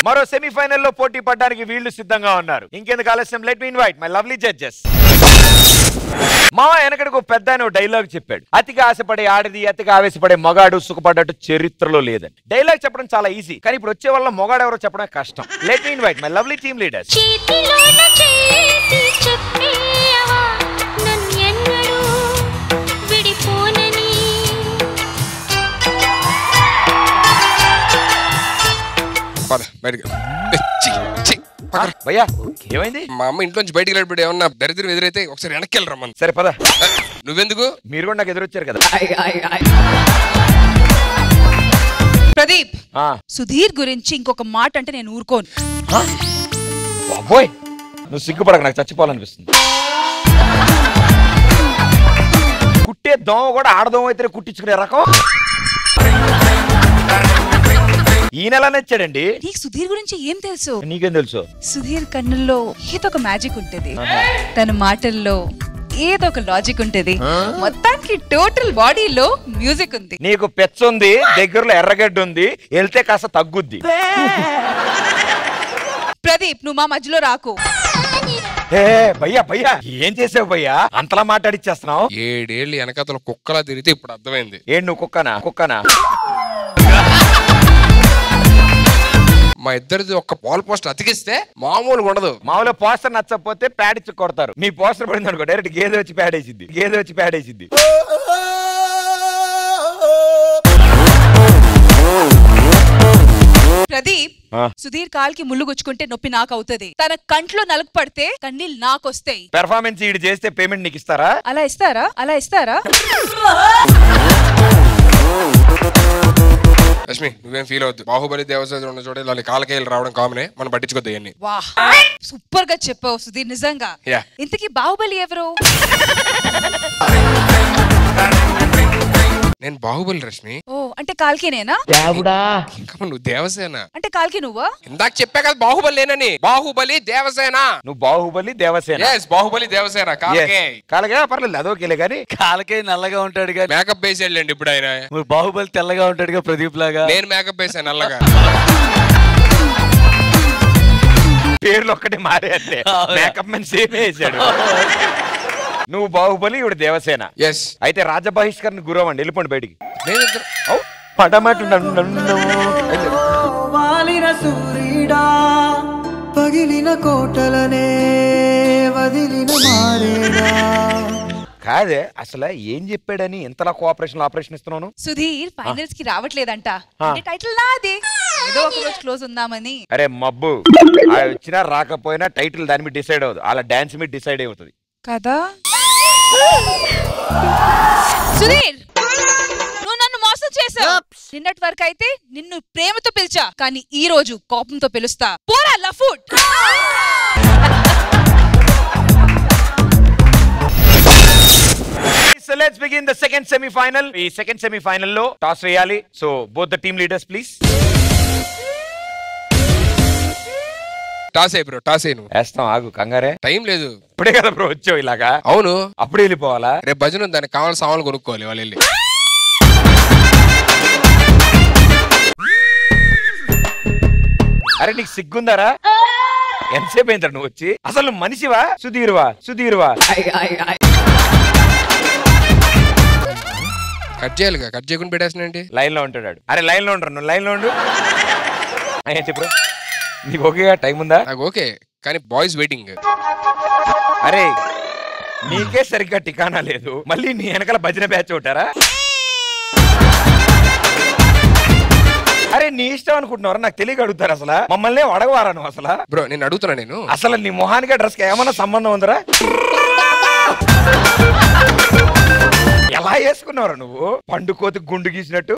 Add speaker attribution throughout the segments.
Speaker 1: మరో సెమీఫైనల్ లో పోటీ పడడానికి వీళ్ళు సిద్ధంగా ఉన్నారు. ఇంకెందుకు ఆలస్యం, let me invite my lovely judges. మా వెనకడికి ఒక పెద్ద ఆయన డైలాగ్ చెప్పాడు. అతిగా ఆశపడే ఆడిది, అతిగా ఆవేశపడే మగాడు సుఖపడ్డట్టు చరిత్రలో లేదని. డైలాగ్ చెప్పడం చాలా ఈజీ, కానీ ఇప్పుడు వచ్చే వాళ్ళ మొగాడు ఎవరో చెప్పడం కష్టం. Let me invite my lovely team leaders. భయ్యా ఏమైంది?
Speaker 2: మా అమ్మ ఇంట్లోంచి బయటికి వెళ్ళిపోయి ఏమన్నా దరిద్రం ఎదురైతే ఒకసారి వెనక్కి వెళ్ళరమ్మని.
Speaker 1: సరే పద.
Speaker 2: నువ్వెందుకు?
Speaker 1: మీరు కూడా నాకు ఎదురొచ్చారు కదా.
Speaker 3: ప్రదీప్, సుధీర్ గురించి ఇంకొక మాట అంటే నేను ఊరుకోను.
Speaker 1: బాబోయ్, నువ్వు సిగ్గుపడక, నాకు చచ్చిపోవాలనిపిస్తుంది. కుట్టే దోమ కూడా ఆడదోమ అయితే కుట్టించుకునే రకం. ఈ నెల నచ్చాడండి.
Speaker 3: నీకు సుధీర్ గురించి ఏం తెలుసు?
Speaker 1: నీకేం తెలుసు?
Speaker 3: సుధీర్ కన్నుల్లో ఏదో ఒక మ్యాజిక్ ఉంటది, తన మాటల్లో ఏదో ఒక లాజిక్ ఉంటది, మొత్తానికి టోటల్ బాడీలో మ్యూజిక్ ఉంది.
Speaker 1: నీకు పెచ్చుంది, దగ్గరలో ఎర్రగడ్డ ఉంది, వెళ్తే కాస్త తగ్గుద్ది.
Speaker 3: ప్రదీప్, నువ్వు మా మధ్యలో రాకు.
Speaker 1: భయ్యా భయ్యా ఏం చేసావు భయ్యా? అంతలా మాట్లాడిచ్చేస్తున్నావు.
Speaker 2: 7 ఏళ్ళు వెనకతల కుక్కలా తిరిగితే ఇప్పుడు అర్థమైంది.
Speaker 1: ఏంటి నువ్వు కుక్కనా?
Speaker 2: మా ఇద్దరిది ఒక్క వాల్ పోస్టర్ అతికిస్తే మామూలుగా ఉండదు.
Speaker 1: మామూలుగా పోస్టర్ నచ్చకపోతే ప్యాడ్ ఇచ్చి కొడతారు. మీ పోస్టర్ పడింది అనుకో, డైరెక్ట్ గేదె వచ్చి ప్యాడ్ వేసిద్ది.
Speaker 3: ప్రదీప్, సుధీర్ కాల్కి ముళ్ళు గుచ్చుకుంటే నొప్పి నాకు అవుతుంది, తన కంట్లో నలుగు పడితే కన్నీళ్ళు నాకు వస్తాయి.
Speaker 1: పెర్ఫార్మెన్స్ ఈడు చేస్తే పేమెంట్ నీకు ఇస్తారా?
Speaker 3: అలా ఇస్తారా?
Speaker 2: లక్ష్మి, నువ్వేం ఫీల్ అవుతుంది. బాహుబలి దేవసేన ఉన్న చోట వాళ్ళ కాలకేయలు రావడం కామనే, మనం పట్టించుకోద్దు ఇవన్నీ.
Speaker 3: వాహ్, సూపర్ గా చెప్పావు సుధీర్, నిజంగా. ఇంతకీ బాహుబలి ఎవరు?
Speaker 2: నేను బాహుబలి రష్మి.
Speaker 3: ఓ, అంటే కాల్కేనేనా?
Speaker 2: నువ్వు దేవసేన
Speaker 3: అంటే కాల్కి నువ్వా?
Speaker 2: ఇందాక చెప్పా కదా బాహుబలి లేనని. బాహుబలి దేవసేన.
Speaker 1: నువ్వు బాహుబలి దేవసేన.
Speaker 2: బాహుబలి దేవసేన.
Speaker 1: కాలకే పర్లేదు, అదోకేలే కానీ కాలకే నల్లగా ఉంటాడు.
Speaker 2: మేకప్ వేసి వెళ్ళండి ఇప్పుడు ఆయన.
Speaker 1: బాహుబలి తెల్లగా ఉంటాడుగా ప్రదీప్ లాగా.
Speaker 2: నేను మేకప్ వేసాను నల్లగా.
Speaker 1: పేర్లు ఒక్కటే మారే అంతే, మేకప్ మెన్ సేమ్ వేసాడు. నువ్వు బాహుబలి, ఇవిడ దేవసేన. అయితే రాజ బహిష్కరణ గురవ అండి, వెళ్ళిపోండి బయటికి.
Speaker 4: పగిలిన కోటలనే వదిలిన మారేడా.
Speaker 1: కాదే, అసలు ఏం చెప్పాడని ఇంతలా ఆపరేషన్ ఇస్తున్నాను?
Speaker 3: సుధీర్ ఫైనల్స్ కి రావట్లేదంట, టైటిల్ నాది, ఏదో ఒక రోజు క్లోజ్ ఉందామని.
Speaker 1: అరే మబ్బు, వచ్చినా రాకపోయినా టైటిల్ దాని మీద డిసైడ్ అవ్వదు, అలా డాన్స్ మీద డిసైడ్ అవుతుంది
Speaker 3: కదా. సుధీర్, నువ్వు నన్ను మోసం చేసావు. నిన్నటి వరకు అయితే నిన్ను ప్రేమతో పిలిచా, కానీ ఈ రోజు కోపంతో పిలుస్తా. పోరా లఫుట్.
Speaker 1: So let's begin the second semi-final. ఈ సెకండ్ సెమీఫైనల్ లో టాస్ వేయాలి. So both the team leaders please.
Speaker 2: Toss అయ్యి బ్రో, టాస్ అయ్యి. నువ్వు
Speaker 1: వేస్తాం, ఆగు, కంగారే,
Speaker 2: టైం లేదు.
Speaker 1: ఇప్పుడే కదా బ్రో వచ్చావు ఇలాగా.
Speaker 2: అవును,
Speaker 1: అప్పుడే వెళ్ళిపోవాలా?
Speaker 2: రేపు భజన దానికి కావాల్సిన సామాన్లు కొనుక్కోవాలి వాళ్ళు వెళ్ళి.
Speaker 1: అరే నీకు సిగ్గుందారా? ఎంతసేపు అయిందా నువ్వు వచ్చి? అసలు మనిషివా సుధీర్వా?
Speaker 2: కట్ చేయాలిగా, కట్ చేయకుండా పెట్టేసినండి.
Speaker 1: లైన్ లో ఉంటాడు. అరే లైన్ లో ఉంటారు, నువ్వు లైన్ లో ఉండు. అయ్యా చెప్పు, నీకు ఓకేగా? టైం ఉందా?
Speaker 2: నాకు ఓకే, కానీ బాయ్స్ వెయిటింగ్.
Speaker 1: అరే నీకే సరిగ్గా టికానా లేదు, మళ్ళీ నీ వెనకాల భజన బ్యాచ్ ఉంటారా? అరే నీ ఇష్టం అనుకుంటున్నారా? నాకు తెలియక అడుగుతారు. అసలు మమ్మల్ని అడగవారా నువ్వు? అసలు
Speaker 2: బ్రో నేను అడుగుతున్నా, నేను
Speaker 1: అసలు నీ మొహానికి డ్రెస్ కి ఏమన్నా సంబంధం ఉందరా? ఎలా వేసుకున్నావురా నువ్వు? పండుకోతి గుండు గీసినట్టు.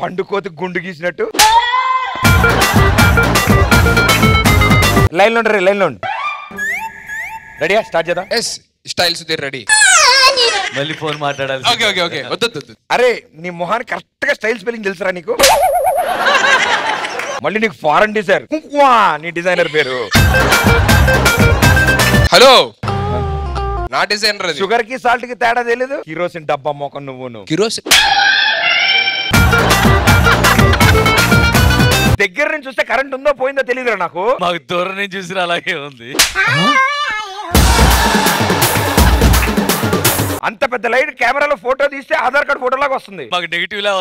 Speaker 1: లైన్ లో ఉండు, లైన్ లో ఉండు. రెడీయా? స్టార్ట్ చేద్దాం.
Speaker 2: Style Sudheer ready.
Speaker 1: మళ్ళీ ఫోన్ మాట్లాడాలి.
Speaker 2: ఓకే. వద్దు.
Speaker 1: అరే నీ మొహానికి కరెక్ట్ గా స్టైల్ స్పెల్లింగ్ తెలుసురా నీకు? మళ్ళీ నీకు ఫారెన్ డిజైనర్ నీ డిజైనర్ పేరు.
Speaker 2: హలో, నా డిజైనర్.
Speaker 1: షుగర్ కి సాల్ట్ కి తేడా తెలియదు. కిరోసిన్ డబ్బా మోకం నువ్వు.
Speaker 2: కిరోసిన్
Speaker 1: దగ్గర నుంచి చూస్తే కరెంట్ ఉందో పోయిందో తెలియదురా నాకు.
Speaker 5: మాకు దూరం నుంచి చూసిన అలాగే ఉంది.
Speaker 1: అంత పెద్ద లైట్ కెమెరాలో ఫోటో తీస్తే ఆధార్ కార్డు ఫోటో లాగా వస్తుంది.
Speaker 5: మాకు నెగిటివ్ లా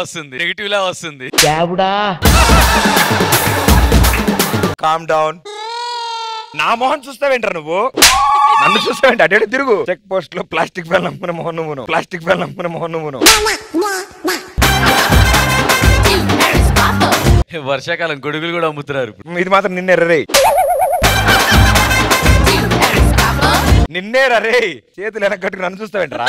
Speaker 5: వస్తుంది.
Speaker 1: Calm down. నా మొహం చూస్తావేంటారు నువ్వు? నన్ను చూస్తావేంటి? అటు తిరుగు. చెక్ పోస్ట్ లో ప్లాస్టిక్ బెల్ అమ్మున మొహన్ నువ్వును.
Speaker 5: వర్షాకాలం గొడుగులు కూడా అమ్ముతున్నారు.
Speaker 1: ఇది మాత్రం నిన్నే రే, చేతులు వెనక కట్టుకుని నన్ను చూస్తావేంటరా?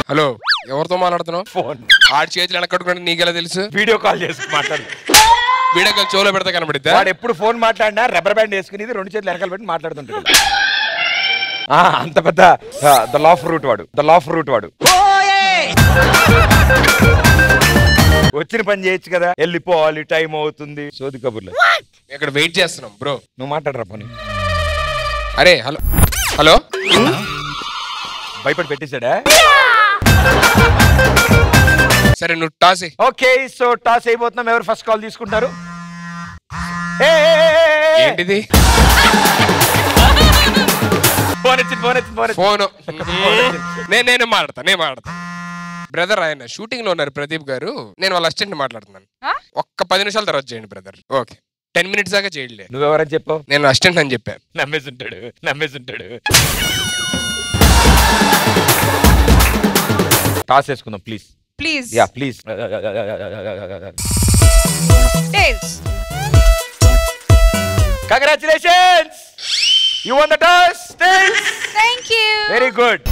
Speaker 2: హలో, ఎవరితో మాట్లాడుతున్నావు?
Speaker 1: ఫోన్.
Speaker 2: ఆడి చేతులు వెనక కట్టుకుంటే నీకెలా తెలుసు?
Speaker 1: వీడియో కాల్ చేసి మాట్లాడు.
Speaker 2: వీడియో కాల్ చెవులో పెడతా కనబడితే
Speaker 1: వాడు ఎప్పుడు ఫోన్ మాట్లాడినా రబ్బర్ బ్యాండ్ వేసుకుని 2 చేతులు వెనకాల పెట్టి మాట్లాడుతుంటాడు. అంత పెద్ద ద లాఫ్ రూట్ వాడు. వచ్చిన పని చేయొచ్చు కదా, వెళ్ళిపోవాలి, టైం అవుతుంది, సోది కబుర్లు.
Speaker 2: ఇక్కడ వెయిట్ చేస్తున్నాం బ్రో.
Speaker 1: నువ్వు మాట్లాడరా పోనీ.
Speaker 2: అరే హలో
Speaker 1: భయపడి పెట్టేశాడా?
Speaker 2: సరే నువ్వు టాస్.
Speaker 1: ఓకే, సో టాస్ అయిపోతున్నాం. ఎవరు ఫస్ట్ కాల్ తీసుకుంటారు?
Speaker 2: ఏంటిది? ఫోన్. నేను మాట్లాడతా. బ్రదర్, ఆయన షూటింగ్ లో ఉన్నారు ప్రదీప్ గారు. నేను వాళ్ళ అసిస్టెంట్ మాట్లాడుతున్నాను. ఒక్క 10 నిమిషాల తర్వాత చేయండి బ్రదర్. ఓకే, 10 minutes దాకా చేయలే.
Speaker 1: నువ్వెవరని చెప్పావు?
Speaker 2: నేను అసిస్టెంట్ అని చెప్పా.
Speaker 1: నమ్మేసుంటాడు. టాస్ వేసుకుందాం please. Yeah please. Congratulations, you one the toss.
Speaker 3: Thank you.
Speaker 1: Very good.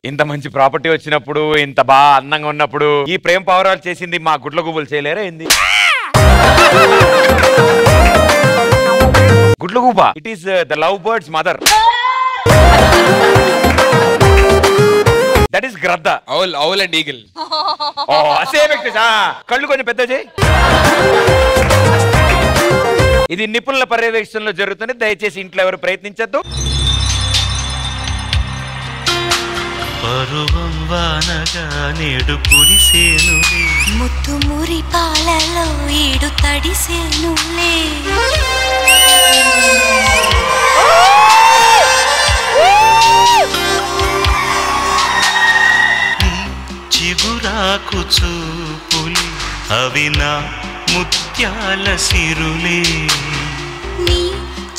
Speaker 1: ఇంత మంచి ప్రాపర్టీ వచ్చినప్పుడు, ఇంత బాగా అందంగా ఉన్నప్పుడు ఈ ప్రేమ పౌరాలు చేసింది మా గుడ్ల గుబులు చేయలేరా ఏంది? గుడ్ల గుబ, it is the love birds mother. That is గ్రద్ద.
Speaker 2: Owl and eagle.
Speaker 1: కళ్ళు కొంచెం పెద్ద చేయి. ఇది నిపుణుల పర్యవేక్షణలో జరుగుతుంది, దయచేసి ఇంట్లో ఎవరు ప్రయత్నించద్దు.
Speaker 6: పరువం వానగా నేడు కురిసేనులే,
Speaker 7: ముత్తుమురి పాలలో ఏడు తడిసేనులే.
Speaker 6: చిగురాకు చూపులి అవి నా ముత్యాల సిరులే,
Speaker 7: నీ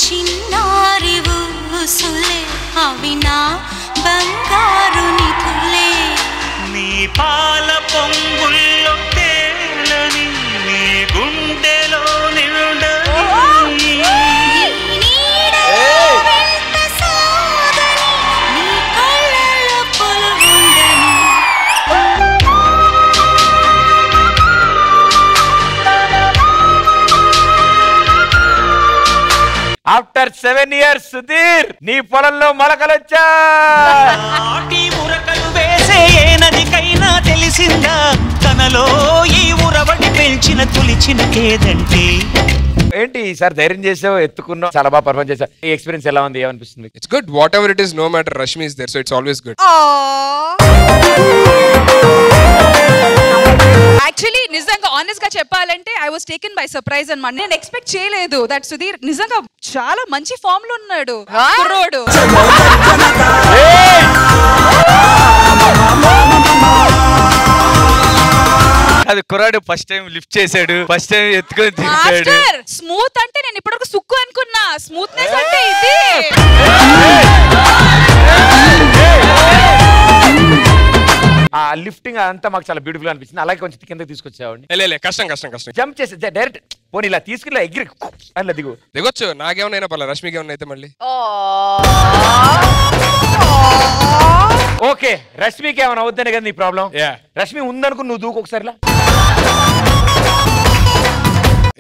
Speaker 7: చిన్నారి ఊసులే అవి నా బంగారు నిధులే.
Speaker 6: నీ పాల పొంగుల్లో తేలని నీ గుండెలో నిండని,
Speaker 7: నీ కళ్ళలో పొలుగుండని.
Speaker 1: ఆఫ్టర్ 7 years సుధీర్, నీ పొలంలో మొలకలొచ్చా.
Speaker 6: ఉరకలు వేసే ఏ నదికైనా తెలిసిందా తనలో ఈ ఉరవడి పెంచిన తొలిచిన కేదంటే.
Speaker 1: ఏంటి ఈసారి ధైర్యం చేసావు, ఎత్తుకున్నావు, చాలా బాగా పర్ఫార్మ్ చేసావు. ఈ ఎక్స్పీరియన్స్ ఎలా ఉంది, ఏమనిపిస్తుంది?
Speaker 2: It's good. Whatever it is, no matter, Rashmi is there, so it's always good.
Speaker 3: Actually నిజంగా ఆనెస్ట్ గా చెప్పాలంటే I was taken by surprise అన్నమాట. నేను ఎక్స్పెక్ట్ చేయలేదు దట్ సుధీర్ నిజంగా చాలా మంచి ఫామ్ లో ఉన్నాడు కుర్రోడు.
Speaker 5: అది కుర్రాడు ఫస్ట్ టైం లిఫ్ట్ చేశాడు, ఫస్ట్ టైం ఎత్తుకొని దింపాడు.
Speaker 3: స్మూత్ అంటే నేను ఇప్పటివరకు సుక్కు అనుకున్నా, స్మూత్నెస్ అంటే ఇది.
Speaker 1: ఆ లిఫ్టింగ్ అంతా మాకు చాలా బ్యూటిఫుల్ అనిపించింది. అలాగే కొంచెం కిందకి తీసుకొచ్చావండి.
Speaker 2: కష్టం
Speaker 1: జంప్ చేసి డైరెక్ట్ పోనీ ఇలా తీసుకుని ఎగిరి అలా
Speaker 2: దిగొచ్చు. నాకేమన్నా పర్లేదు, రష్మికి ఏమన్నా అయితే మళ్ళీ.
Speaker 1: ఓకే, రష్మికి ఏమైనా అవుద్దనే కదా నీ ప్రాబ్లం. రష్మి ఉందనుకు నువ్వు దూకు ఒకసారి.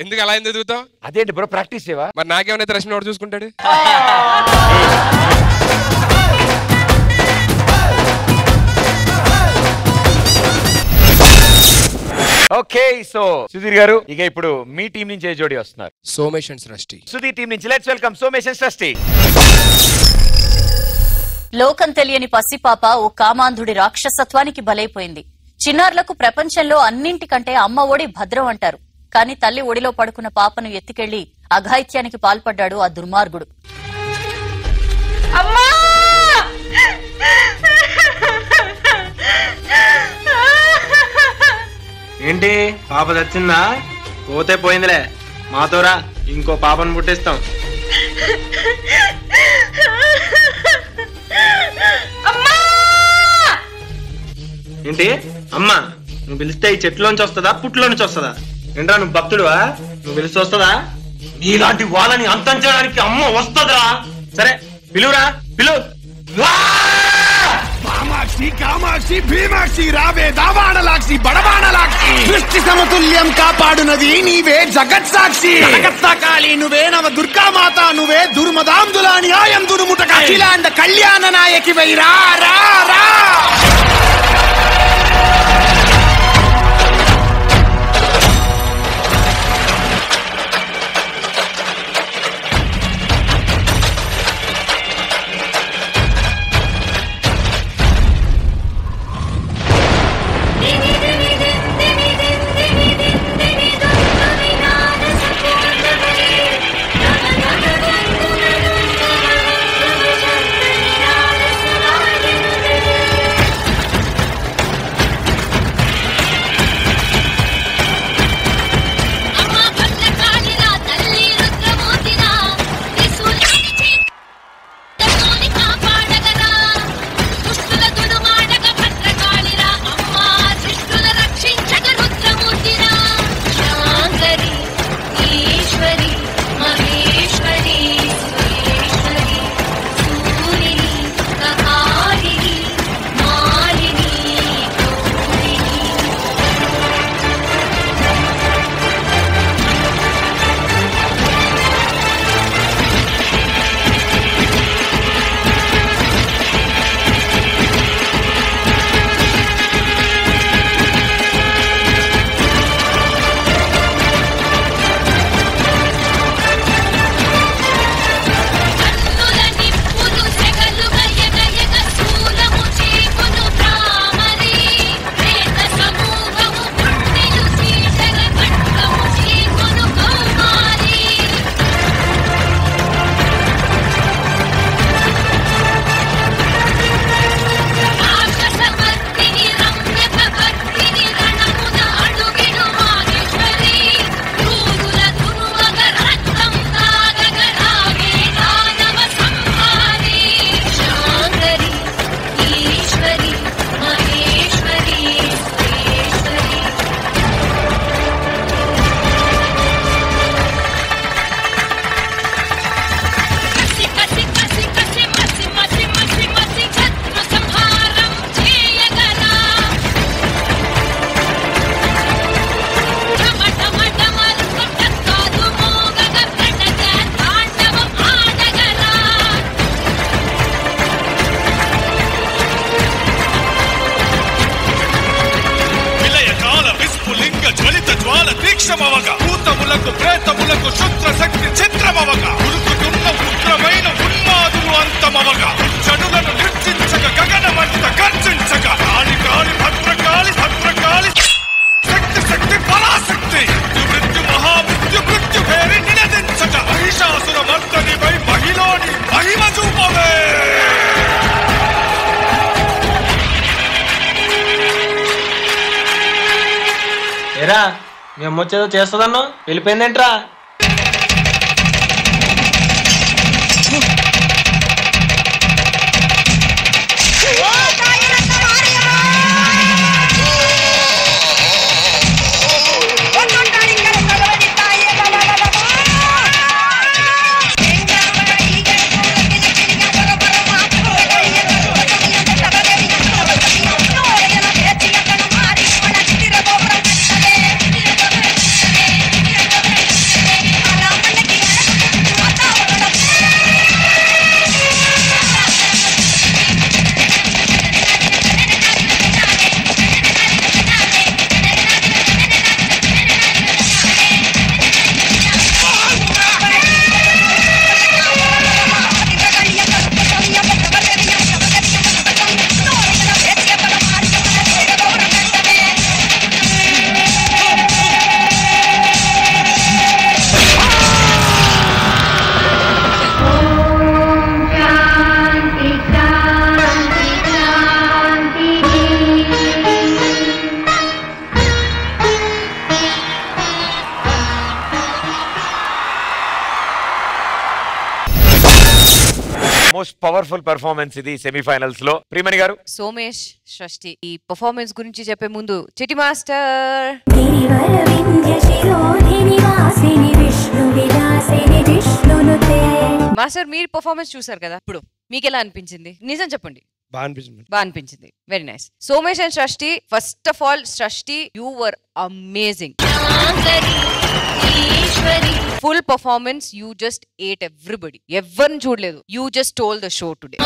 Speaker 2: ఎందుకు అలా ఎందుకు దిగుతావు?
Speaker 1: అదేంటి బ్రో, ప్రాక్టీస్ చేయవా?
Speaker 2: మరి నాకేమైనా రష్మి వాడు చూసుకుంటాడు.
Speaker 1: ఓకే, సో సుధీర్ గారు, ఇక ఇప్పుడు మీ టీం నుంచి ఏ జోడి వస్తున్నారు?
Speaker 2: సోమేష్ అండ్ సృష్టి.
Speaker 1: సుధీర్ టీం నుంచి లెట్స్ వెల్కమ్ సోమేష్ అండ్ సృష్టి.
Speaker 8: లోకం తెలియని పసిపాప ఓ కామాంధుడి రాక్షసత్వానికి బలైపోయింది. చిన్నారులకు ప్రపంచంలో అన్నింటికంటే అమ్మ ఒడి భద్రం అంటారు. కానీ తల్లి ఒడిలో పడుకున్న పాపను ఎత్తుకెళ్లి అఘాయిత్యానికి పాల్పడ్డాడు ఆ దుర్మార్గుడు.
Speaker 9: ఏంటి పాప చచ్చిందా? పోతే పోయిందిలే, మాతోరా ఇంకో పాపను పుట్టిస్తాం. ఏంటి అమ్మా? నువ్వు పిలిస్తే ఈ చెట్టులోంచి వస్తుందా పుట్టులో నుంచి వస్తుందా? ఏంట్రా నువ్వు భక్తుడువా? నువ్వు పిలిస్తే వస్తుందా? నీలాంటి వాళ్ళని అంతం చేయడానికి అమ్మ వస్తుందా? సరే పిలువురా, పిలువు.
Speaker 10: కామాక్షి కామాక్షి భీమాక్షి రావే దావాణలాక్షి బడబాణలాక్షి సృష్టి సమతుల్యం కాపాడునది నీవే జగత్ సాక్షి జగత్సాకాళి నువ్వే నవ దుర్గామాత నువ్వే దుర్మదాంధుల న్యాయం దుర్ముటక అఖిలాండ కళ్యాణ నాయకి వై రా రా రా.
Speaker 11: దీక్షమవగా భూతములకు ప్రేతములకు శుద్ర శక్తి చిత్రమవగా ఉరుకుతున్న ఉగ్రమైన ఉన్మాదులు అంతమవగా జనులను నిర్జించక గగనమంత గర్జించక కాళి కాళి భద్రకాళి భద్రకాళి శక్తి శక్తి పరాశక్తి మృత్యు మహామృత్యు మృత్యు పేరి నినదించక మహిషాసుర మర్దనిపై మహిళని మహిమ చూపవే.
Speaker 9: ఏరా మీ అమ్మ వచ్చేదో చేస్తుందన్నో వెళ్ళిపోయిందేంట్రా?
Speaker 7: Hey!
Speaker 1: పవర్ఫుల్ పెర్ఫార్మెన్స్ ఇది సెమీఫైనల్స్ లో. ప్రియమణి గారు,
Speaker 12: సోమేష్ షష్ఠి ఈ పర్ఫార్మెన్స్ గురించి చెప్పే ముందు చిటి మాస్టర్ మాస్టర్ మీరు పర్ఫార్మెన్స్ చూసారు కదా, ఇప్పుడు మీకు ఎలా అనిపించింది? నిజం చెప్పండి.
Speaker 2: బాగా అనిపించింది.
Speaker 12: బాగా అనిపించింది. Very nice. Somesh and Shashti, first of all Shashti, you were amazing. Full performance, you just ate everybody. ఎవరిని చూడలేదు. You just stole the show today.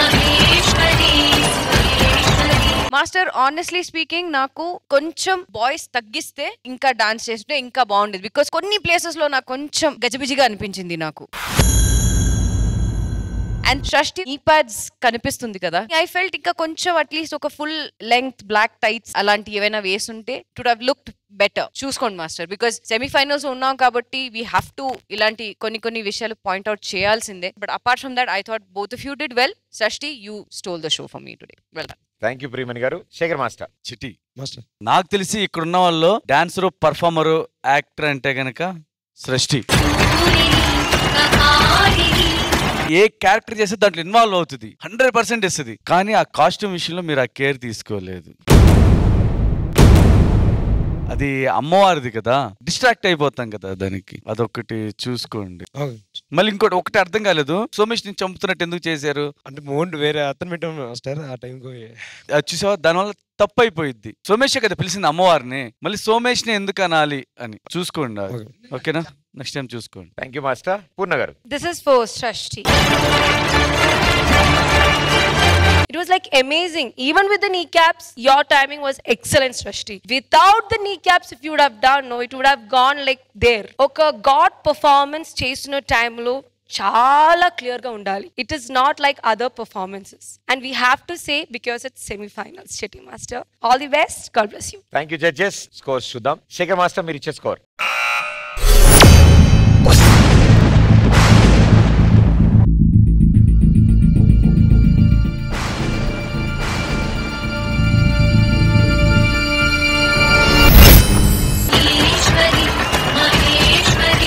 Speaker 12: Master honestly speaking నాకు కొంచెం వాయిస్ తగ్గిస్తే ఇంకా డాన్స్ చేస్తుంటే ఇంకా బాగుండేది. బికాస్ కొన్ని ప్లేసెస్ లో నాకు కొంచెం గజిబిజిగా అనిపించింది నాకు. అండ్ షష్ఠి ఈ ప్యాడ్స్ కనిపిస్తుంది కదా, ఐ ఫెల్ట్ ఇంకా కొంచెం అట్లీస్ట్ ఒక ఫుల్ లెంగ్త్ బ్లాక్ టైట్స్ అలాంటి ఏవైనా వేసుంటే వుడ్ హావ్ లుక్డ్ బెటర్. చూసుకోండి మాస్టర్, బికాస్ సెమీఫైనల్స్ ఉన్నాం కాబట్టి వీ హ్యావ్ టు ఇలాంటి కొన్ని విషయాలు పాయింట్అవుట్ చేయాల్సిందే. But apart from that I thought both of you did well. Shashti, you stole the show for me today. Well done.
Speaker 1: Thank you Priyamani garu. Shekhar master.
Speaker 5: Chitti master, నాకు తెలిసి ఇక్కడ ఉన్న వాళ్ళు డాన్సరు, పర్ఫార్మరు, యాక్టర్ అంటే గనక సృష్టి. ఏ క్యారెక్టర్ చేస్తే దాంట్లో ఇన్వాల్వ్ అవుతుంది, 100% ఇస్తుంది. కానీ ఆ కాస్ట్యూమ్ విషయంలో మీరు ఆ కేర్ తీసుకోలేదు. అది అమ్మవారిది కదా, డిస్ట్రాక్ట్ అయిపోతాం కదా దానికి. అదొకటి చూసుకోండి. మళ్ళీ ఇంకోటి ఒకటి అర్థం కాలేదు, సోమేష్ ని చంపుతున్నట్టు ఎందుకు చేశారు
Speaker 2: అంటే మోండ్ వేరే అతను పెట్టాం మాస్టర్ ఆ టైం
Speaker 5: చూసావా, దానివల్ల తప్పు అయిపోయింది. సోమేష్ కదా పిలిచింది అమ్మవారిని, మళ్ళీ సోమేష్ ని ఎందుకు అనాలి అని చూసుకోండి. ఓకేనా, నెక్స్ట్ టైం చూసుకోండి.
Speaker 1: Thank you master. Poorna garu.
Speaker 13: This is for Shashti. It was like amazing. Even with the kneecaps, your timing was excellent, Shashti. Without the kneecaps, if you would have done, no, it would have gone like there. Oka God performance చేస్తున్న టైంలో చాలా clear గా ఉండాలి. It is not like other performances. And we have to say because it's semifinals. Chitti master, all the best. God bless you.
Speaker 1: Thank you judges. Scores చూద్దాం. Shekhar master, మీరు ఇచ్చే score.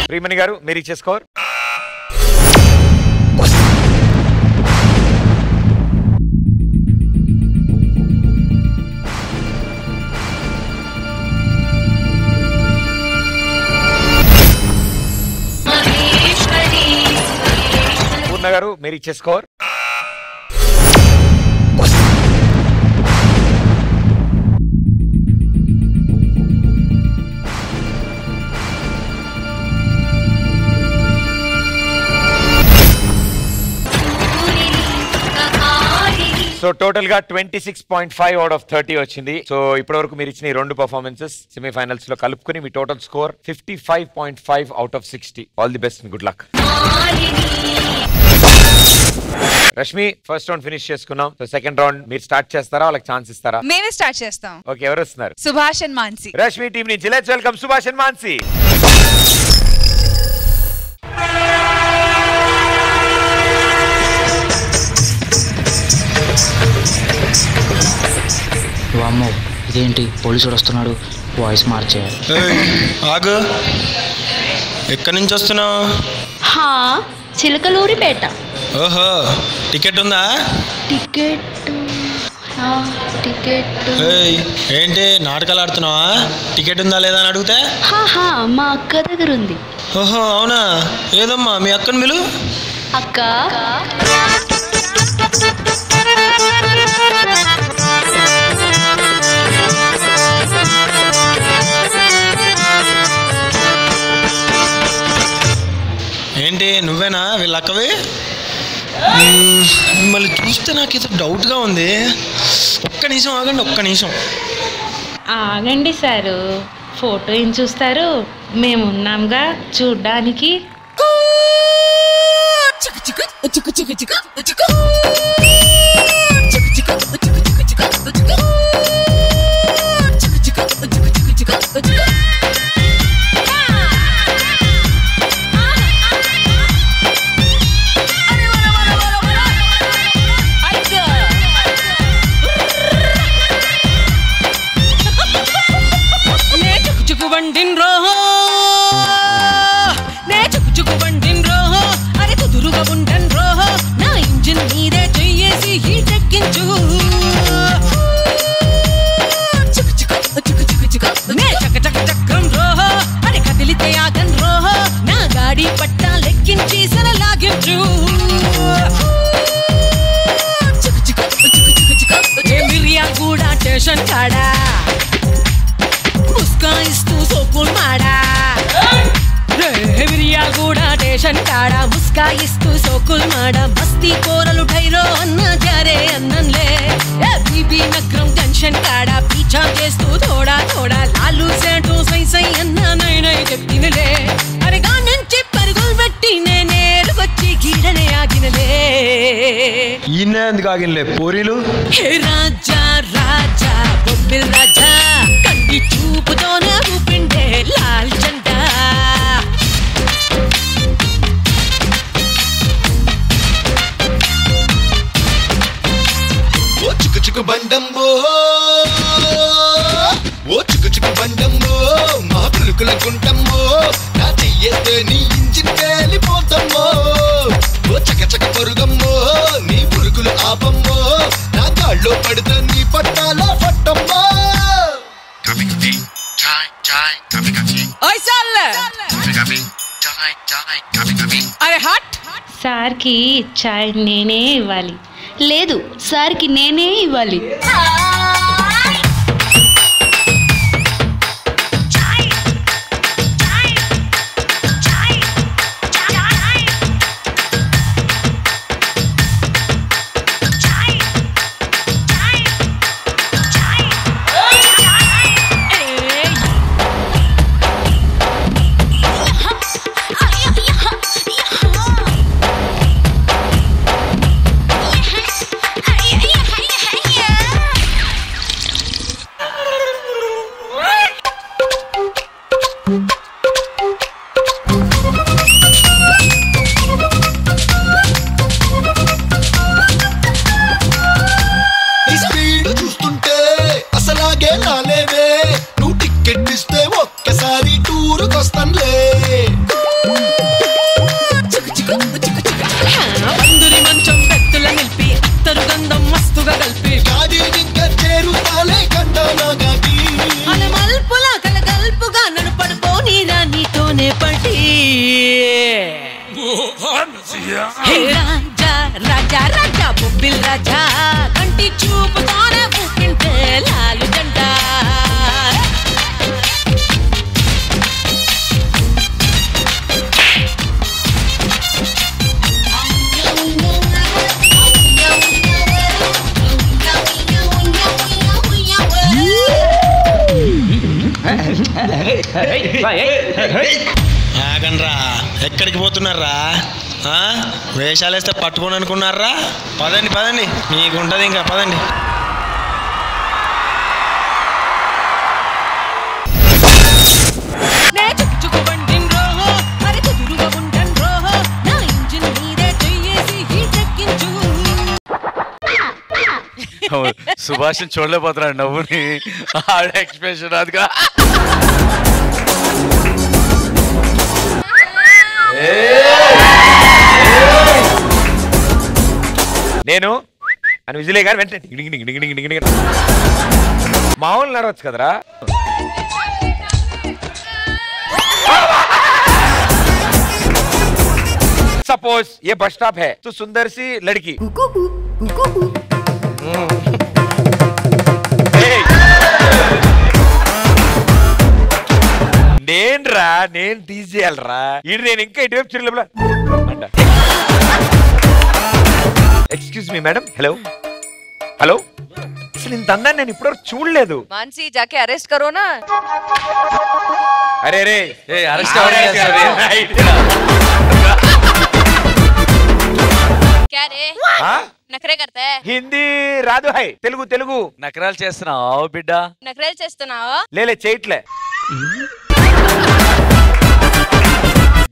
Speaker 1: Priyamani గారు, మీరు ఇచ్చే స్కోర్. పూర్ణ గారు, మీరు ఇచ్చే స్కోర్. సో టోటల్ గా 26.5 అవుట్ ఆఫ్ 30 వచ్చింది. సో ఇప్పటి వరకు మీరు ఇచ్చిన ఈ రెండు పర్ఫార్మెన్సెస్ సెమీఫైనల్స్ లో కలుపుకుని మీ total score 55.5 out of 60. All the best, good luck. Rashmi, first round finish చేసుకున్నాం. సో సెకండ్ రౌండ్ మీరు స్టార్ట్ చేస్తారా, వాళ్ళకి ఛాన్స్ ఇస్తారా?
Speaker 3: మేమే స్టార్ట్ చేస్తాం.
Speaker 1: ఓకే, ఎవరు వస్తున్నారు?
Speaker 3: సుభాష్ అండ్ మాన్సి.
Speaker 1: రష్మి టీం నుంచి let's welcome Subhash and Mansi.
Speaker 14: వామ్మో, ఇదేంటి పోలీసుడు వస్తున్నాడు, వాయిస్ మార్చేయాలి.
Speaker 9: ఆగు, ఎక్కడి నుంచి వస్తున్నావు?
Speaker 15: చిలకలూరిపేట.
Speaker 9: ఓహో, టికెట్ ఉందా?
Speaker 15: టికెట్
Speaker 9: ఏంటి నాటకాలు ఆడుతున్నావా? టికెట్ ఉందా లేదా అని అడిగితే
Speaker 15: మా అక్క దగ్గర ఉంది.
Speaker 9: ఓహో అవునా, ఏదమ్మా మీ అక్కను పిలు.
Speaker 15: అక్క
Speaker 9: ఏంటి నువ్వేనా వీళ్ళ అక్కవి? మిమ్మల్ని చూస్తే నాకేదో డౌట్గా ఉంది. ఒక్క నిమిషం ఆగండి, ఒక్క నిమిషం
Speaker 15: ఆగండి సారు. ఫోటో ఏం చూస్తారు, మేమున్నాంగా చూడ్డానికి.
Speaker 7: అరే కుదురుగా ఉండన్ రోహో, నా ఇంజిన్ మీదే
Speaker 16: స్టేషన్ కాడా ముస్కాయిస్తూ సోకుల్ మాడా మిరియాలు కూడా స్టేషన్ కాడా ముస్కాయిస్తూ సోకుల్ మాడా బస్తీ కూరలు ఢైరో అన్న జారే అన్నంలే బీబీ నగరం జంక్షన్ కాడా పీచా చేస్తూ థోడా థోడా లాలు సేటు సై సై అన్న నై నై చెప్తినలే అరగా నుంచి పరుగులు పెట్టి నేనేలు వచ్చి గీడనే ఆగినలే
Speaker 9: ఈయన ఎందుకు ఆగినలే పోరీలు
Speaker 16: హే రాజా రాజా బొబ్బిల్ రాజా కంటి చూపుతోనే ఊపిండే లాల్ జెండా
Speaker 10: ఓ చిక్కు చిక్కు బండమ్మో ఓ చిక్కు చిక్కు బండమ్మో మా పులుకుల గుంటమ్మో నా చెయ్యేస్తే నీ ఇంజిన్ పేలిపోతమ్మో ఓ చక చక పరుగమ్మో నీ పులుకులు ఆపమ్మో నా కాళ్ళు పడితే నీ పట్టాల పట్టమ్మో
Speaker 16: అరే హట్
Speaker 15: సార్కి చాయ్ నేనే ఇవ్వాలి. లేదు, సార్కి నేనే ఇవ్వాలి.
Speaker 9: ఆగండ్రా, ఎక్కడికి పోతున్నారా? వేషాలు వేస్తే పట్టుకోని అనుకున్నారా? పదండి పదండి, మీకుంటది ఇంకా, పదండి.
Speaker 5: సుభాష్ చూడలేకపోతున్నాడు నవ్వుని, ఆడ ఎక్స్ప్రెషన్ అదిగా.
Speaker 1: నేను అని విజిలే గారు వెంటనే మామూలు నడవచ్చు కదరా. सपोज ये बस स्टॉप है तो सुंदर सी लड़की నేనురా నేను తీసేయాలరా ఇది నేను ఇంకా ఇటువైపు చిరుల excuse me madam hello hello అసలు ఇంత అందాన్ని నేను ఇప్పటివరకు చూడలేదు
Speaker 12: मानसी जाके अरेस्ट करो ना
Speaker 1: अरे रे
Speaker 5: अरेस्ट
Speaker 17: क्या रे నకరే करता है
Speaker 1: హిందీ రాదు హై తెలుగు తెలుగు
Speaker 5: నకరాలు చేస్తున్నావు బిడ్డ
Speaker 17: నకరేలు చేస్తున్నావా
Speaker 1: లేలే చేయట్లే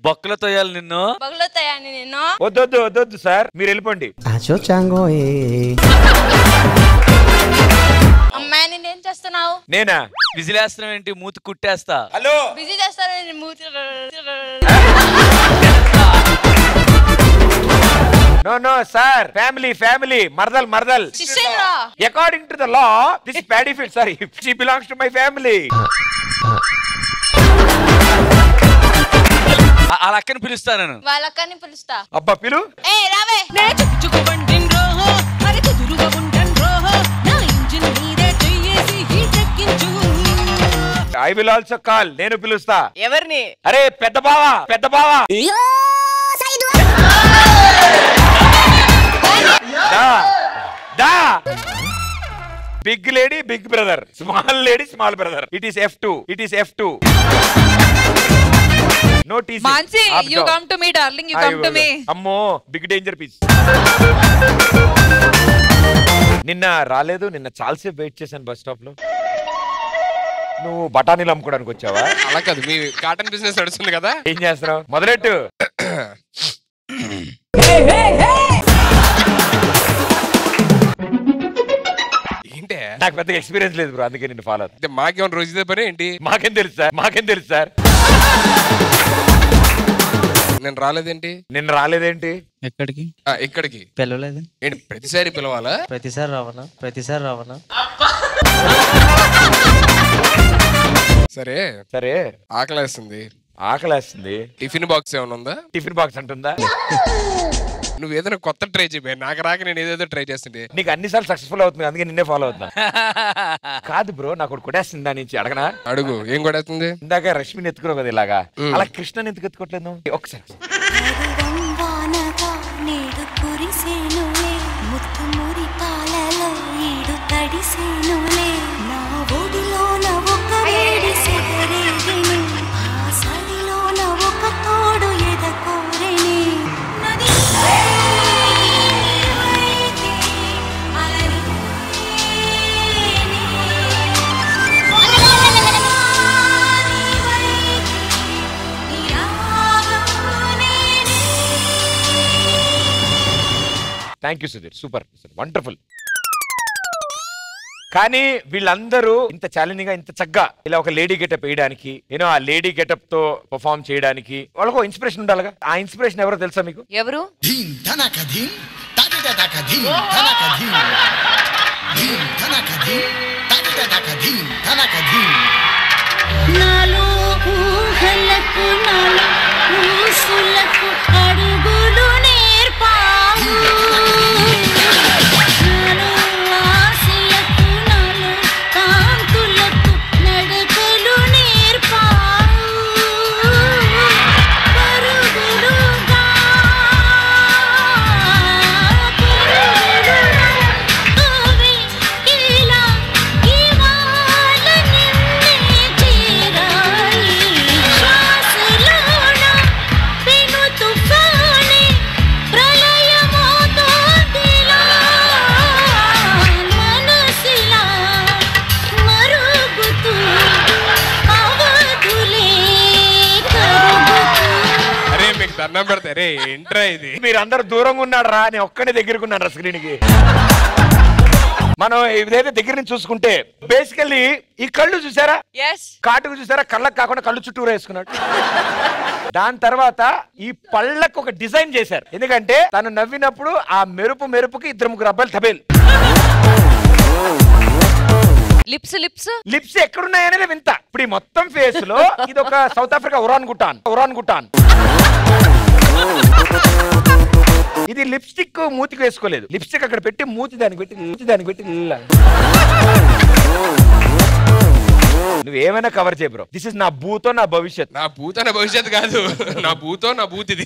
Speaker 5: బొక్కలతో వేయాలి నిన్ను
Speaker 17: పగులుతాయని నిన్ను
Speaker 1: వద్దొద్దు వద్దొద్దు సార్ మీరు వెళ్ళిపోండి
Speaker 17: అమ్మాయి నేనేం చేస్తున్నావు
Speaker 5: నేనా విజిలేస్తాం ఏంటి మూతి కుట్టేస్తా
Speaker 1: హలో
Speaker 17: బిజీ చేస్తాను మూతి
Speaker 1: No, no, sir. Family, family. Mardal, Mardal.
Speaker 17: Sister-in-law.
Speaker 1: According to the law, this is paddy field. Sorry, she belongs to my family.
Speaker 5: అలా అక్కని పిలుస్తా నేను
Speaker 17: వాళ్ళ అక్కని పిలుస్తా
Speaker 1: అబ్బా పిలు
Speaker 17: ఏ రావే
Speaker 16: నే చుక్కు బండిన్ రోహో మరి కుదురుగా ఉంటన్ రోహో నా ఇంజిన్ మీదే చెయ్యేసి
Speaker 1: ఐ విల్ ఆల్సో కాల్. నేను పిలుస్తా.
Speaker 12: ఎవరిని?
Speaker 1: అరే పెద్ద బావా, పెద్ద బావా. Big lady big brother, small lady small brother. It is F2. It is F2. No TC.
Speaker 3: Mansi, you come to me darling, you come to me.
Speaker 1: అమ్మో బిగ్ డేంజర్ పీస్. నిన్న రాలేదు. నిన్న చాలాసేపు వెయిట్ చేశాను బస్ స్టాప్ లో. నువ్వు బఠానీలు అమ్ముకోవడానికి వచ్చావా?
Speaker 2: అలా కాదు, మీ కాటన్ బిజినెస్ నడుస్తుంది కదా.
Speaker 1: ఏం చేస్తున్నావు? మొదలెట్టు.
Speaker 2: ఏంటే?
Speaker 1: నాకు పెద్దగా ఎక్స్పీరియన్స్ లేదు బ్రో, అందుకే నిన్ను ఫాలో.
Speaker 2: అంటే మాకేమైనా రోజు ఇదే పని ఏంటి?
Speaker 1: మాకేం తెలుసు సార్, మాకేం తెలుసు సార్.
Speaker 2: నేను రాలేదేంటి?
Speaker 1: నిన్న రాలేదేంటి?
Speaker 14: ఎక్కడికి?
Speaker 2: ఇక్కడికి
Speaker 14: పిలవలేదు
Speaker 2: ఏంటి? ప్రతిసారి పిలవాలా?
Speaker 14: ప్రతిసారి రావాలా? ప్రతిసారి రావాలా?
Speaker 2: సరే
Speaker 1: సరే.
Speaker 2: ఆకలేస్తుంది.
Speaker 1: ఆకలేస్తుంది.
Speaker 2: టిఫిన్ బాక్స్ ఏమైనా ఉందా?
Speaker 1: టిఫిన్ బాక్స్ అంటుందా?
Speaker 2: నువ్వు ఏదైనా కొత్త ట్రై చేయ. నాకు రాక నేను ఏదేదో ట్రై చేస్తుంటే
Speaker 1: నీకు అన్నిసార్లు సక్సెస్ఫుల్ అవుతుంది, అందుకే నిన్నే ఫాలో అవుతున్నా. కాదు బ్రో, నాకు కొట్టేస్తుంది. దాని నుంచి అడగనా?
Speaker 2: అడుగు. ఏం కొట్టేస్తుంది?
Speaker 1: ఇందాక రష్మిని ఎత్తుకున్నావు కదా ఇలాగా, అలా కృష్ణని ఎందుకు ఎత్తుకోవట్లేదు? ఒకసారి.
Speaker 7: నేడు కురిసేనులే ముత్తు మురి పాలలో ఈడు తడిసేనులే నా ఒడిలోన ఒక వేడి సెగరేగిని ఆ సడిలోన ఒక తోడు ఎదకోరెని నది
Speaker 1: thank you Sudheer, super, wonderful. కానీ వీళ్ళందరూ ఇంత ఛాలెంజింగ్ గా, ఇంత చక్కగా ఇలా ఒక లేడీ గెటప్ వేయడానికి, యూనో ఆ లేడీ గెటప్ తో పర్ఫార్మ్ చేయడానికి వాళ్ళకు ఇన్స్పిరేషన్ ఉండాలిగా. ఆ ఇన్స్పిరేషన్ ఎవరో తెలుసా మీకు?
Speaker 12: ఎవరు?
Speaker 7: నాలో ఊహలకు నాలో ఊసులకు అడుగులు నేర్పావు నాలో ఆశలకు నాలో కాంతులకు నడకలు నేర్పావు పరుగులుగా అవే ఇలా ఇవాళ నిన్నే చేరాలి శ్వాసలోన పెను తుఫానే ప్రళయమవుతోందిలా మనసిలా మరుగుతూ అవధులే కరుగుతూ.
Speaker 2: అరే మీకు దండం పెడతా. రే ఏంట్రా ఇది?
Speaker 1: మీరందరూ దూరంగా ఉన్నాడు రా, నేను ఒక్కడే దగ్గరకు ఉన్నాను రా స్క్రీన్ కి. మనం ఇదైతే దగ్గర నుంచి చూసుకుంటే బేసికల్లీ ఈ కళ్ళు చూసారా, కాటుకు చూసారా, కళ్ళకు కాకుండా కళ్ళు చుట్టూరా వేసుకున్నాడు. దాని తర్వాత ఈ పళ్ళకు ఒక డిజైన్ చేశారు, ఎందుకంటే తను నవ్వినప్పుడు ఆ మెరుపుకి 2-3 అబ్బాయిలు తబేలు.
Speaker 12: లిప్స్ లిప్స్
Speaker 1: లిప్స్ ఎక్కడున్నాయనేది వింత. ఇప్పుడు ఈ మొత్తం ఫేస్ లో ఇది ఒక సౌత్ ఆఫ్రికా ఉరాన్ గుటాన్. ఇది లిప్స్టిక్ మూతికి వేసుకోలేదు, లిప్స్టిక్ అక్కడ పెట్టి మూతి దానికి పెట్టి నువ్వేమైనా కవర్ చేయ బ్రో. దిస్ ఇస్ నా భూతో నా భవిష్యత్.
Speaker 2: నా భూతో నా భవిష్యత్ కాదు, నా భూతో నా భూతి. ఇది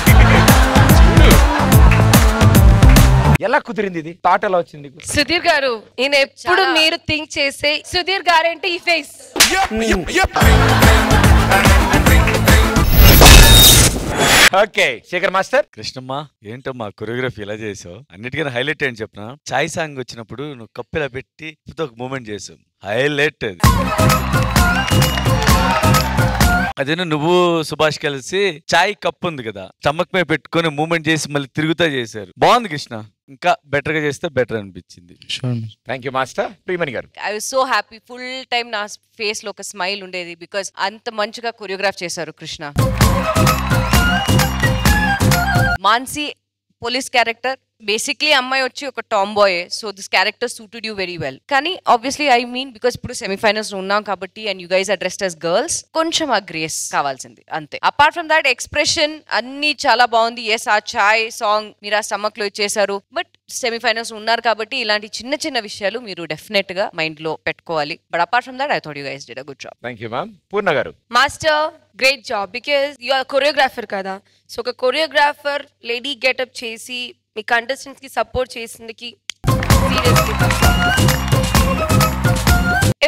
Speaker 1: ఎలా కుదిరింది? ఇది థాట్ ఎలా వచ్చింది?
Speaker 13: సుధీర్ గారు, ఈయన ఎప్పుడు మీరు థింక్ చేసే సుధీర్ గారంటే ఈ face.
Speaker 1: Okay Shekhar master.
Speaker 5: Krishnamma, ఏంటమ్మా కొరియోగ్రఫీ ఇలా చేసావు? అన్నిటికన్నా హైలైట్ ఏంటి చెప్పిన, చాయ్ సాంగ్ వచ్చినప్పుడు నువ్వు కప్పిలా పెట్టి ఒక మూమెంట్ చేసావు, హైలైట్ అది. అదే నువ్వు సుభాష్ కలిసి చాయ్ కప్ ఉంది కదా, స్టమక్ మీద పెట్టుకొని మూమెంట్ చేసి మళ్ళీ తిరుగుతా చేశారు. బాగుంది కృష్ణ, ఇంకా బెటర్ గా చేస్తే బెటర్ అనిపించింది.
Speaker 1: Thank you master. Priyamani garu.
Speaker 12: I was so happy. Full time నా ఫేస్ లో ఒక స్మైల్ ఉండేది, బికాస్ అంత మంచిగా కొరియోగ్రాఫ్ చేశారు Krishna. Mansi police character basically అమ్మాయి వచ్చి ఒక tomboy, so this character suited you very well. కానీ ఆబ్వియస్లీ ఐ మీన్ బికాస్ ఇప్పుడు సెమీఫైనల్స్ ఉన్నాం కాబట్టి and you guys are dressed as girls, కొంచెం ఆ గ్రేస్ కావాల్సింది అంతే. అపార్ట్ ఫ్రమ్ దాట్ ఎక్స్ప్రెషన్ అన్ని చాలా బాగుంది. ఎస్, ఆ చాయ్ సాంగ్ మీరు ఆ స్టమక్ లో ఇచ్చేసారు. బట్ సెమీఫైనల్స్ ఉన్నారు కాబట్టి ఇలాంటి చిన్న చిన్న విషయాలు మీరు డెఫినెట్ గా మైండ్ లో పెట్టుకోవాలి. But apart from that I thought you guys did a good job.
Speaker 1: Thank you ma'am. Poorna garu.
Speaker 13: Master great job because you are choreographer కదా. సో ఒక కొరియోగ్రాఫర్ లేడీ గెటప్ చేసి మీ కంటెస్టెంట్స్ కి సపోర్ట్ చేసిందికి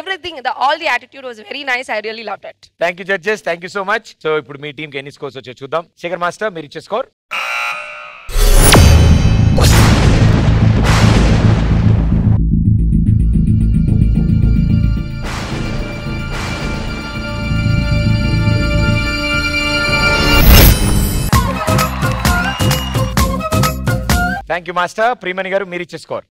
Speaker 13: everything all the attitude was very nice. I really loved it.
Speaker 1: Thank you judges, thank you so much. So ఇప్పుడు మీ team కి ఎన్ని స్కోర్స్ వచ్చాయో చూద్దాం. శేఖర్ మాస్టర్ మీరు ఇచ్చే స్కోర్. Thank you master. ప్రియమణి గారు మీరు ఇచ్చే స్కోర్.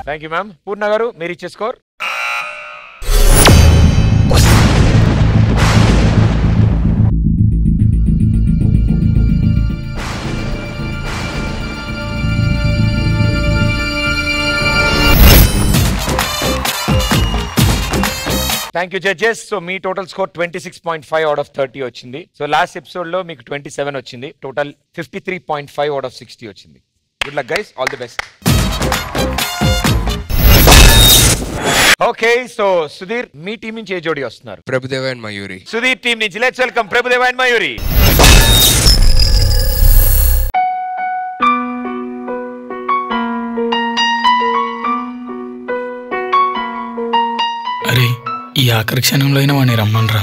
Speaker 1: Thank you ma'am. పూర్ణ గారు మీరు ఇచ్చే score. Thank you judges. So me total score 26.5 out of 30 వచ్చింది. సో లాస్ట్ ఎపిసోడ్ లో మీకు 27 వచ్చింది. టోటల్ 53.5 అవుట్ ఆఫ్ 60 వచ్చింది. Good luck guys, all the best. Okay, so Sudheer me team నుంచి ఏ జోడి వస్తున్నారు?
Speaker 2: ప్రభుదేవ అండ్ మయూరి.
Speaker 1: సుధీర్ టీం నుంచి let's welcome Prabhudeva and Mayuri.
Speaker 18: అరే ఈ ఆఖరి క్షణంలో అయినా వాడిని రమ్మనరా.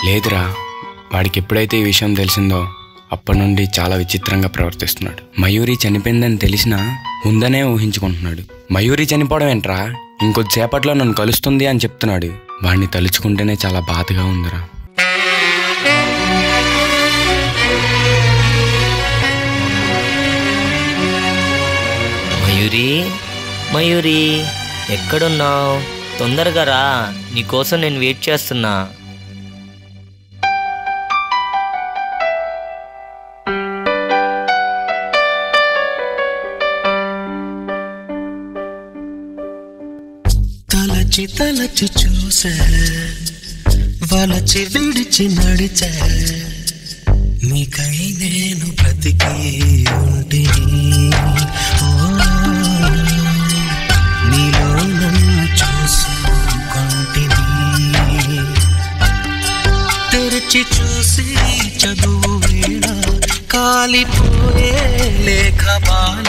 Speaker 19: లేదురా, వాడికి ఎప్పుడైతే ఈ విషయం తెలిసిందో అప్పటి నుండి చాలా విచిత్రంగా ప్రవర్తిస్తున్నాడు. మయూరి చనిపోయిందని తెలిసినా ఉందనే ఊహించుకుంటున్నాడు. మయూరి చనిపోవడం ఏంట్రా, ఇంకొద్దిసేపట్లో నన్ను కలుస్తుంది అని చెప్తున్నాడు. వాడిని తలుచుకుంటేనే చాలా బాధగా ఉందిరా.
Speaker 20: మయూరి, మయూరి ఎక్కడున్నావు? తొందరగా రా, నీకోసం నేను వెయిట్ చేస్తున్నా.
Speaker 21: తలచి తలచి చూసా, వలచి విడిచి నడిచా, నీకై నేను బ్రతికి ఉంటిని. నీలో నన్ను చూసుకుంటిని. తెరిచి చూసి చదువు వేళ కాలిపోయే లేఖ బాల,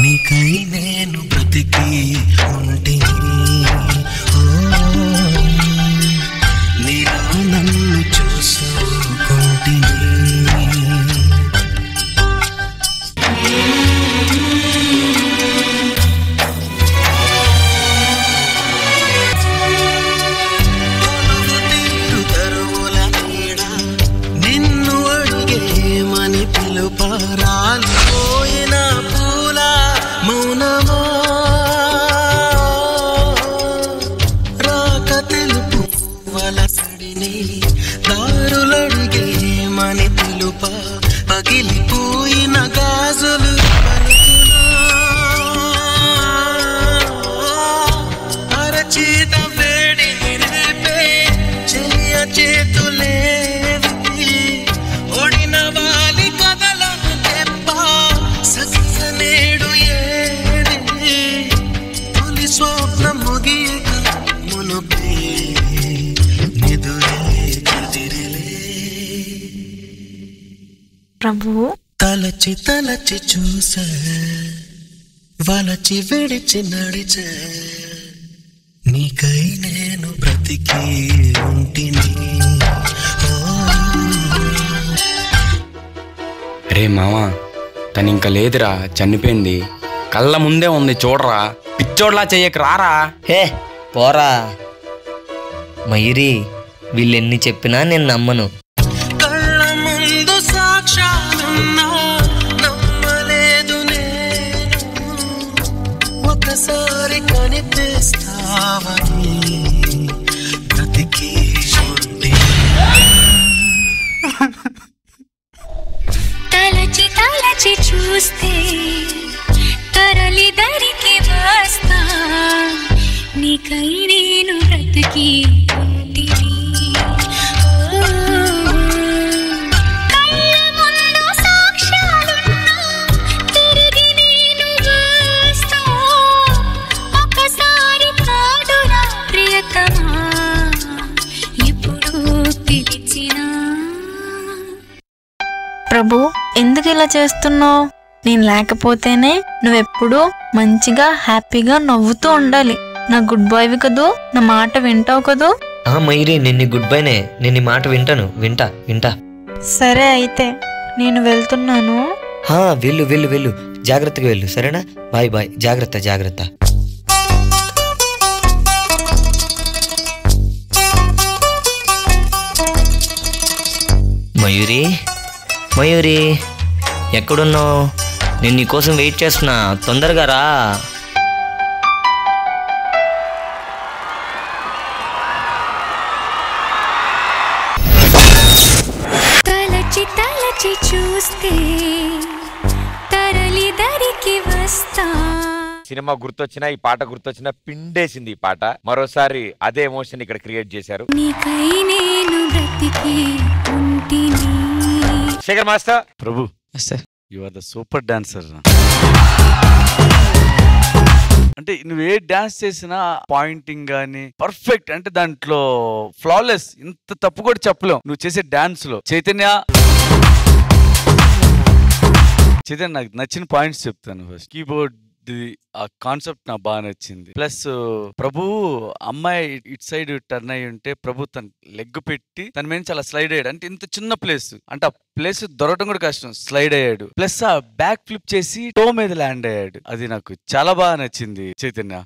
Speaker 21: నీకై నేను బ్రతికి ఉంటిని. నీలో నన్ను చూసుకుంటిని. నిన్ను అడిగేమని పిలుపరాలిపోయిన పూల మౌనమా, రాక తెలుపు వలసడిని దారులడిగేమని పిలుప పగిలిపోయిన గాజులు అరచేత వేడిని రేపే చెయ్య చేతులేవి ఒడిన వాలి కదలను తెప్ప సఖ్య నేడు ఏది తొలి స్వప్నం ముగియక మునుపే నిదురే కదిరిలే.
Speaker 22: ప్రభు
Speaker 21: తలచి తలచి చూసా, వలచి విడిచి నడిచా, నీకై నేను బ్రతికి ఉంటిని.
Speaker 19: రే మావా, తను ఇంకా లేదురా, చనిపోయింది. కళ్ళ ముందే ఉంది చూడరా, పిచ్చోడ్లా చెయ్యక రారా.
Speaker 20: హే పోరా మయూరి, వీళ్ళెన్ని చెప్పినా నేను నమ్మను.
Speaker 21: కళ్ళ ముందు సాక్ష్యాలున్నా ఒక్కసారి కనిపిస్తావని బ్రతికి ఉండి
Speaker 7: తలచి తలచి చూస్తే తరలి దరికి వస్తా నీకై నేను బ్రతికి ఉంటిని కళ్ళ ముందు సాక్ష్యాలున్నా తిరిగి నేను వస్తా ఒకసారి కాదురా ప్రియతమా ఎప్పుడు పిలిచినా.
Speaker 4: ప్రభు ఎందుకు ఇలా చేస్తున్నావు? నేను లేకపోతేనే నువ్వెప్పుడూ మంచిగా హ్యాపీగా నవ్వుతూ ఉండాలి. నా గుడ్ బాయ్వి కదూ, నా మాట వింటావు కదూ?
Speaker 20: మయూరి నేను గుడ్ బైనే, నేను ఈ మాట వింటాను. వింటా.
Speaker 4: సరే అయితే నేను వెళ్తున్నాను.
Speaker 20: వెళ్ళు వెళ్ళు వెళ్ళు, జాగ్రత్తగా వెళ్ళు, సరేనా? బాయ్ బాయ్, జాగ్రత్త. మయూరి ఎక్కడున్నావు? నేను నీకోసం వెయిట్ చేస్తున్నా, తొందరగా రా.
Speaker 7: తలచి తలచి చూస్తే తరలి దరికి వస్తా.
Speaker 1: సినిమా గుర్తొచ్చినా ఈ పాట గుర్తొచ్చినా పిండేసింది ఈ పాట. మరోసారి అదే ఎమోషన్ ఇక్కడ క్రియేట్ చేశారు.
Speaker 7: నీకై నేను బ్రతికి ఉంటిని.
Speaker 1: Shekhar master.
Speaker 5: Prabhu you are the super dancer. అంటే నువ్వు ఏ డాన్స్ చేసినా పాయింటింగ్ గానీ పర్ఫెక్ట్, అంటే దాంట్లో ఫ్లాలెస్, ఇంత తప్పు కూడా చెప్పలేం నువ్వు చేసే డాన్స్ లో. చైతన్య నాకు నచ్చిన పాయింట్స్ చెప్తాను. ఫస్ట్ కీబోర్డ్ ఆ కాన్సెప్ట్ నాకు బాగా నచ్చింది. ప్లస్ ప్రభు అమ్మాయి ఇటు సైడ్ టర్న్ అయ్యి ఉంటే ప్రభు తన లెగ్ పెట్టి తన మీద చాలా స్లైడ్ అయ్యాడు. అంటే ఇంత చిన్న ప్లేస్, అంటే ఆ ప్లేస్ దొరకడం కూడా కష్టం, స్లైడ్ అయ్యాడు. ప్లస్ ఆ బ్యాక్ ఫ్లిప్ చేసి టో మీద ల్యాండ్ అయ్యాడు. అది నాకు చాలా బాగా నచ్చింది చైతన్య.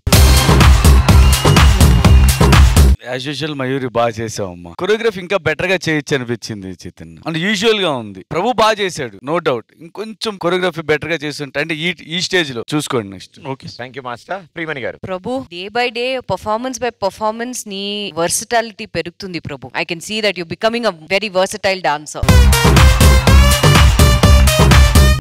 Speaker 5: యాజ్ యూజువల్ మయూరి బాగా చేసావమ్మా. కొరియోగ్రఫీ ఇంకా బెటర్ గా చేయొచ్చు అనిపించింది చైతన్య. అంటే యూజువల్ గా ఉంది. ప్రభు బాగా చేశాడు, నో డౌట్. ఇంకొంచెం కొరియోగ్రఫీ బెటర్ గా చేస్తుంటే అంటే ఈ స్టేజ్ లో చూసుకోండి next. Okay,
Speaker 1: thank you master. Priyamani garu.
Speaker 12: Prabhu day by day performance by performance నీ వర్సటాలిటీ పెరుగుతుంది Prabhu. I can see that you becoming a very versatile dancer.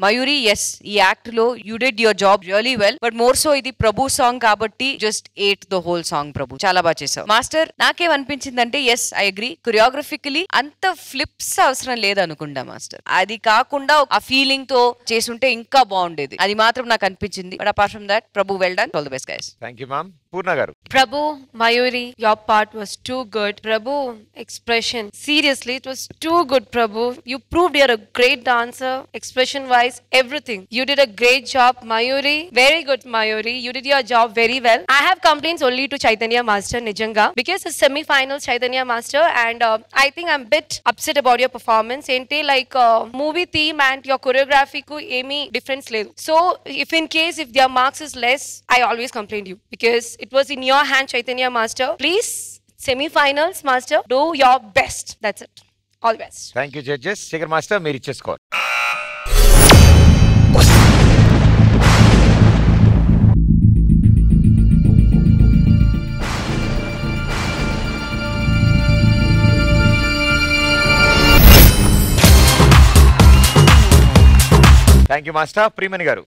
Speaker 12: Mayuri yes, ఈ యాక్ట్ లో you did your job really well, but more so ఇది Prabhu song కాబట్టి just ate the whole song. Prabhu చాలా బాగా చేసావు. Master నాకేమనిపించిందంటే ఎస్ ఐ అగ్రీ, కొరియోగ్రఫికలీ అంత flips అవసరం లేదనుకుంటా మాస్టర్. అది కాకుండా ఆ ఫీలింగ్ తో చేసుంటే ఇంకా బాగుండేది, అది మాత్రం నాకు అనిపించింది. But apart from that Prabhu well done, all the best guys.
Speaker 1: Thank you ma'am. Poorna garu.
Speaker 13: Prabhu, Mayuri, your part was too good. Prabhu, expression. Seriously, it was too good, Prabhu. You proved you're a great dancer, expression-wise, everything. You did a great job, Mayuri. Very good, Mayuri. You did your job very well. I have complaints only to Chaitanya Master, Nijanga, because it's semi-finals Chaitanya Master, and I think I'm a bit upset about your performance. Ente like movie theme and your choreography ku emi difference ledu. So, if in case if their marks is less, I always complain you because it was in your hand, Chaitanya Master. Please, semi-finals, Master, do your best. That's it. All the best.
Speaker 1: Thank you judges. Shekhar master మీరు ఇచ్చేసుకోవాలి. Thank you master. Priyamani garu.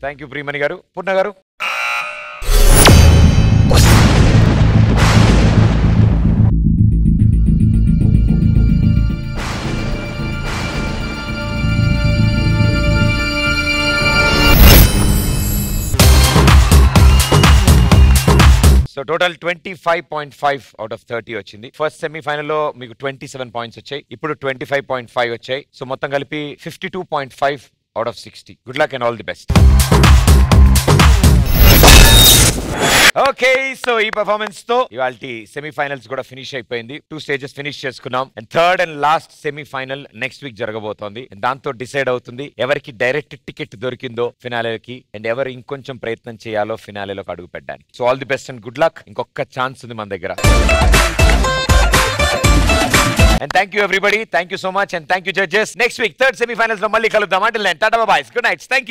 Speaker 1: Thank you Priyamani గారు. పూర్ణ గారు. So total 25.5 out of 30 వచ్చింది. First semi-final లో మీకు 27 points వచ్చాయి, ఇప్పుడు 25.5 వచ్చాయి. సో మొత్తం కలిపి 52.5 out of 60. Good luck and all the best. Okay, so ఈ పర్ఫార్మెన్స్ తో ఇవాళ సెమీఫైనల్స్ కూడా ఫినిష్ అయిపోయింది. 2 స్టేజెస్ ఫినిష్ చేసుకున్నాం. And third and last semi-final next week జరగబోతోంది. దాంతో డిసైడ్ అవుతుంది ఎవరికి డైరెక్ట్ టికెట్ దొరికిందో ఫినాలేకి, అండ్ ఎవరు ఇంకొంచెం ప్రయత్నం చేయాలో ఫినాలేలోకి అడుగు పెట్టడానికి. So all the best and good luck. ఇంకొక ఛాన్స్ ఉంది మన దగ్గర. And thank you everybody. Thank you so much and thank you judges. Next week third semi finals lo malli kaludam. Until then, tata bye bye. Good night. Thank you.